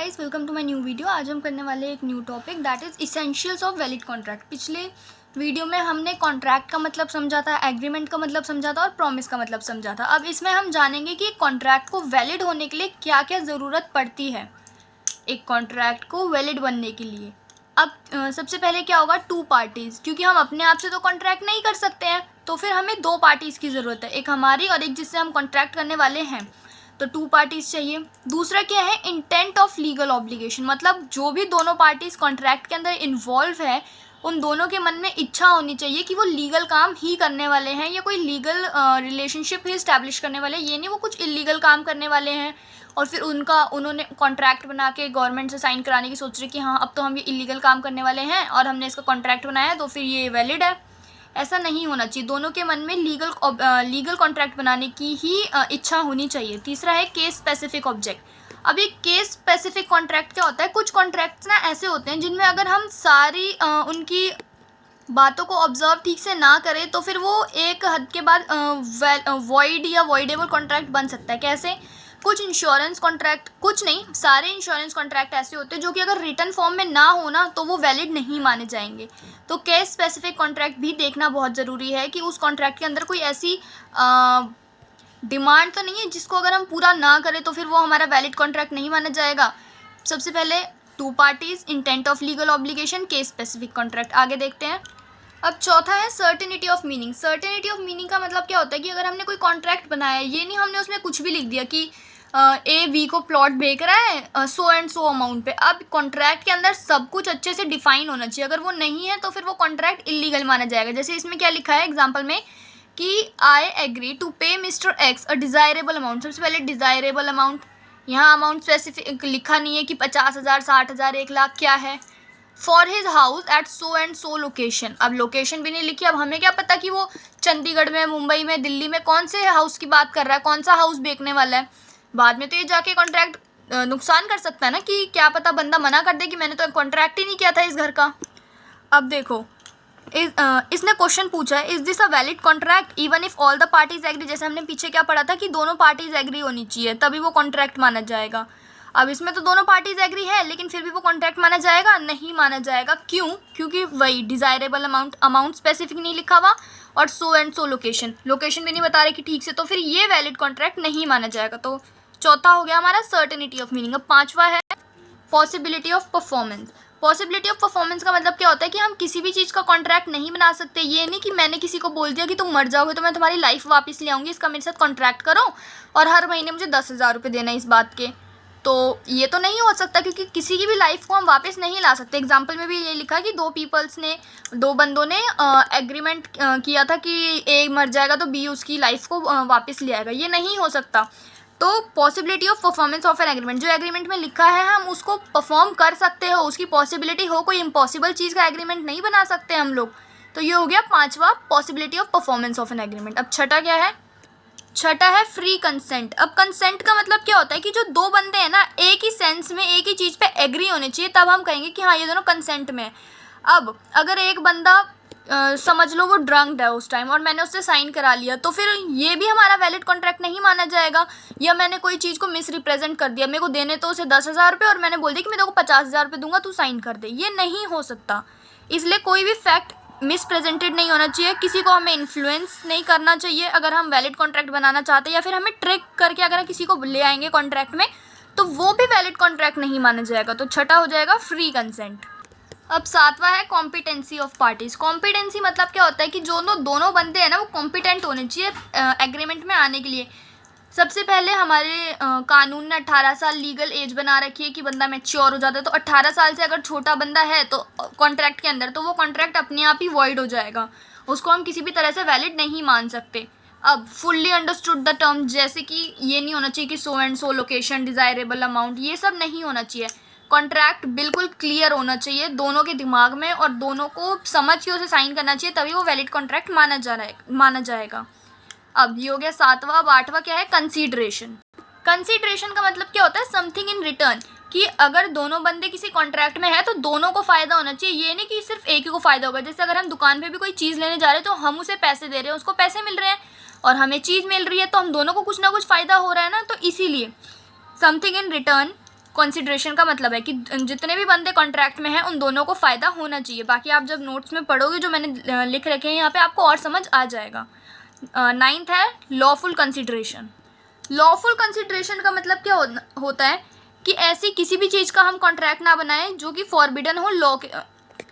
Guys, welcome to my new video. आज हम करने वाले एक new topic that is essentials of valid contract. पिछले वीडियो में हमने कॉन्ट्रैक्ट का मतलब समझा था, एग्रीमेंट का मतलब समझा था और प्रॉमिस का मतलब समझा था। अब इसमें हम जानेंगे कि कॉन्ट्रैक्ट को वैलिड होने के लिए क्या क्या ज़रूरत पड़ती है एक कॉन्ट्रैक्ट को वैलिड बनने के लिए। अब सबसे पहले क्या होगा, टू पार्टीज़, क्योंकि हम अपने आप से तो कॉन्ट्रैक्ट नहीं कर सकते हैं, तो फिर हमें दो पार्टीज़ की ज़रूरत है, एक हमारी और एक जिससे हम कॉन्ट्रैक्ट करने वाले हैं। तो टू पार्टीज़ चाहिए। दूसरा क्या है, इंटेंट ऑफ लीगल ऑब्लिगेशन, मतलब जो भी दोनों पार्टीज़ कॉन्ट्रैक्ट के अंदर इन्वॉल्व है उन दोनों के मन में इच्छा होनी चाहिए कि वो लीगल काम ही करने वाले हैं या कोई लीगल रिलेशनशिप ही इस्टेब्लिश करने वाले हैं, ये नहीं वो कुछ इलीगल काम करने वाले हैं और फिर उन्होंने कॉन्ट्रैक्ट बना के गवर्नमेंट से साइन कराने की सोच रहे कि हाँ अब तो हम ये इलीगल काम करने वाले हैं और हमने इसका कॉन्ट्रैक्ट बनाया है तो फिर ये वैलिड है। ऐसा नहीं होना चाहिए, दोनों के मन में लीगल कॉन्ट्रैक्ट बनाने की ही इच्छा होनी चाहिए। तीसरा है केस स्पेसिफिक ऑब्जेक्ट। अब ये केस स्पेसिफिक कॉन्ट्रैक्ट क्या होता है, कुछ कॉन्ट्रैक्ट्स ना ऐसे होते हैं जिनमें अगर हम सारी उनकी बातों को ऑब्जर्व ठीक से ना करें तो फिर वो एक हद के बाद वॉइड या वॉइडेबल कॉन्ट्रैक्ट बन सकता है। कैसे, कुछ इंश्योरेंस कॉन्ट्रैक्ट, कुछ नहीं सारे इंश्योरेंस कॉन्ट्रैक्ट ऐसे होते हैं जो कि अगर रिटन फॉर्म में ना होना तो वो वैलिड नहीं माने जाएंगे। तो केस स्पेसिफिक कॉन्ट्रैक्ट भी देखना बहुत ज़रूरी है कि उस कॉन्ट्रैक्ट के अंदर कोई ऐसी डिमांड तो नहीं है जिसको अगर हम पूरा ना करें तो फिर वो हमारा वैलिड कॉन्ट्रैक्ट नहीं माना जाएगा। सबसे पहले two parties, intent of legal obligation, case specific contract. आगे देखते हैं। अब चौथा है certainty of meaning. Certainty of meaning का मतलब क्या होता है कि अगर हमने कोई कॉन्ट्रैक्ट बनाया है, ये नहीं हमने उसमें कुछ भी लिख दिया कि ए बी को प्लॉट बेच रहा है सो एंड सो अमाउंट पे। अब कॉन्ट्रैक्ट के अंदर सब कुछ अच्छे से डिफाइन होना चाहिए, अगर वो नहीं है तो फिर वो कॉन्ट्रैक्ट इलीगल माना जाएगा। जैसे इसमें क्या लिखा है एग्जाम्पल में कि I agree to pay mister X a desirable amount. सबसे पहले डिज़ायरेबल अमाउंट, यहाँ अमाउंट स्पेसिफिक लिखा नहीं है कि 50,000, 60,000, 1,00,000 क्या है। For his house at so and so location. अब लोकेशन भी नहीं लिखी, अब हमें क्या पता कि वो चंडीगढ़ में, मुंबई में, दिल्ली में कौन से हाउस की बात कर रहा है, कौन सा हाउस बेचने वाला है। बाद में तो ये जाके कॉन्ट्रैक्ट नुकसान कर सकता है ना, कि क्या पता बंदा मना कर दे कि मैंने तो कॉन्ट्रैक्ट ही नहीं किया था इस घर का। अब देखो इसने क्वेश्चन पूछा है, is this a valid contract even if all the parties agree. जैसे हमने पीछे क्या पढ़ा था कि दोनों पार्टीज एग्री होनी चाहिए तभी वो कॉन्ट्रैक्ट माना जाएगा। अब इसमें तो दोनों पार्टीज एग्री है लेकिन फिर भी वो कॉन्ट्रैक्ट माना जाएगा, नहीं माना जाएगा। क्यों? क्योंकि वही डिज़ायरेबल अमाउंट स्पेसिफिक नहीं लिखा हुआ और सो एंड सो लोकेशन भी नहीं बता रहे कि ठीक से, तो फिर ये वैलिड कॉन्ट्रैक्ट नहीं माना जाएगा। तो चौथा हो गया हमारा सर्टेनिटी ऑफ मीनिंग। अब पांचवा है possibility of performance. Possibility of performance का मतलब क्या होता है कि हम किसी भी चीज़ का कॉन्ट्रैक्ट नहीं बना सकते। ये नहीं कि मैंने किसी को बोल दिया कि तुम मर जाओगे तो मैं तुम्हारी लाइफ वापस ले आऊँगी, इसका मेरे साथ कॉन्ट्रैक्ट करो और हर महीने मुझे 10,000 रुपये देना इस बात के। तो ये तो नहीं हो सकता क्योंकि किसी की भी लाइफ को हम वापस नहीं ला सकते। एग्जाम्पल में भी ये लिखा कि दो बंदों ने एग्रीमेंट किया था कि ए मर जाएगा तो बी उसकी लाइफ को वापस ले आएगा, ये नहीं हो सकता। तो possibility of performance of an agreement, जो एग्रीमेंट में लिखा है हम उसको परफॉर्म कर सकते हो, उसकी पॉसिबिलिटी हो, कोई इम्पॉसिबल चीज़ का एग्रीमेंट नहीं बना सकते हम लोग। तो ये हो गया पांचवा, possibility of performance of an agreement. अब छठा क्या है, छठा है फ्री कंसेंट। अब कंसेंट का मतलब क्या होता है कि जो दो बंदे हैं ना एक ही सेंस में एक ही चीज़ पे एग्री होने चाहिए, तब हम कहेंगे कि हाँ ये दोनों कंसेंट में है। अब अगर एक बंदा समझ लो वो ड्रंक्ड है उस टाइम और मैंने उससे साइन करा लिया तो फिर ये भी हमारा वैलिड कॉन्ट्रैक्ट नहीं माना जाएगा। या मैंने कोई चीज़ को मिस रिप्रेजेंट कर दिया, मेरे को देने तो उसे 10,000 रुपये और मैंने बोल दिया कि मैं तेरे को 50,000 रुपये दूंगा, तू साइन कर दे, ये नहीं हो सकता। इसलिए कोई भी फैक्ट मिस प्रेजेंटेड नहीं होना चाहिए, किसी को हमें इन्फ्लुएंस नहीं करना चाहिए अगर हम वैलिड कॉन्ट्रैक्ट बनाना चाहते हैं, या फिर हमें ट्रिक करके अगर किसी को ले आएंगे कॉन्ट्रैक्ट में तो वो भी वैलिड कॉन्ट्रैक्ट नहीं माना जाएगा। तो छठा हो जाएगा फ्री कंसेंट। अब सातवां है कॉम्पिटेंसी ऑफ पार्टीज़। कॉम्पिटेंसी मतलब क्या होता है कि जो दोनों बंदे हैं ना वो कॉम्पिटेंट होने चाहिए एग्रीमेंट में आने के लिए। सबसे पहले हमारे कानून ने 18 साल लीगल एज बना रखी है कि बंदा मैच्योर हो जाता है। तो 18 साल से अगर छोटा बंदा है तो कॉन्ट्रैक्ट के अंदर, तो वो कॉन्ट्रैक्ट अपने आप ही वॉइड हो जाएगा, उसको हम किसी भी तरह से वैलिड नहीं मान सकते। अब फुल्ली अंडरस्टूड द टर्म, जैसे कि ये नहीं होना चाहिए कि सो and so location, desirable amount, ये सब नहीं होना चाहिए। कॉन्ट्रैक्ट बिल्कुल क्लियर होना चाहिए दोनों के दिमाग में और दोनों को समझ के उसे साइन करना चाहिए, तभी वो वैलिड कॉन्ट्रैक्ट माना जाएगा। अब ये हो गया सातवां। अब आठवां क्या है, कंसीडरेशन। कंसीडरेशन का मतलब क्या होता है, समथिंग इन रिटर्न, कि अगर दोनों बंदे किसी कॉन्ट्रैक्ट में है तो दोनों को फ़ायदा होना चाहिए, ये नहीं कि सिर्फ एक ही को फ़ायदा होगा। जैसे अगर हम दुकान पे भी कोई चीज़ लेने जा रहे हैं तो हम उसे पैसे दे रहे हैं, उसको पैसे मिल रहे हैं और हमें चीज़ मिल रही है, तो हम दोनों को कुछ ना कुछ फ़ायदा हो रहा है ना। तो इसीलिए समथिंग इन रिटर्न कंसिडरेशन का मतलब है कि जितने भी बंदे कॉन्ट्रैक्ट में हैं उन दोनों को फ़ायदा होना चाहिए। बाकी आप जब नोट्स में पढ़ोगे जो मैंने लिख रखे हैं यहाँ पे आपको और समझ आ जाएगा। 9th है लॉफुल कंसिडरेशन। लॉफुल कंसिडरेशन का मतलब क्या होता है कि ऐसी किसी भी चीज़ का हम कॉन्ट्रैक्ट ना बनाएं जो कि फॉरबिडन हो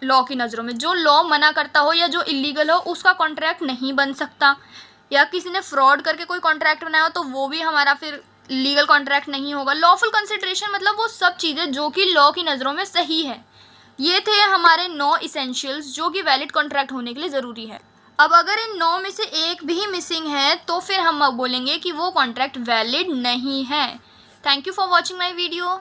लॉ की नज़रों में। जो लॉ मना करता हो या जो इलीगल हो उसका कॉन्ट्रैक्ट नहीं बन सकता, या किसी ने फ्रॉड करके कोई कॉन्ट्रैक्ट बनाया हो तो वो भी हमारा फिर लीगल कॉन्ट्रैक्ट नहीं होगा। लॉफुल कंसिडरेशन मतलब वो सब चीज़ें जो कि लॉ की नज़रों में सही है। ये थे हमारे 9 इसेंशियल्स जो कि वैलिड कॉन्ट्रैक्ट होने के लिए ज़रूरी है। अब अगर इन 9 में से एक भी मिसिंग है तो फिर हम बोलेंगे कि वो कॉन्ट्रैक्ट वैलिड नहीं है। Thank you for watching my video.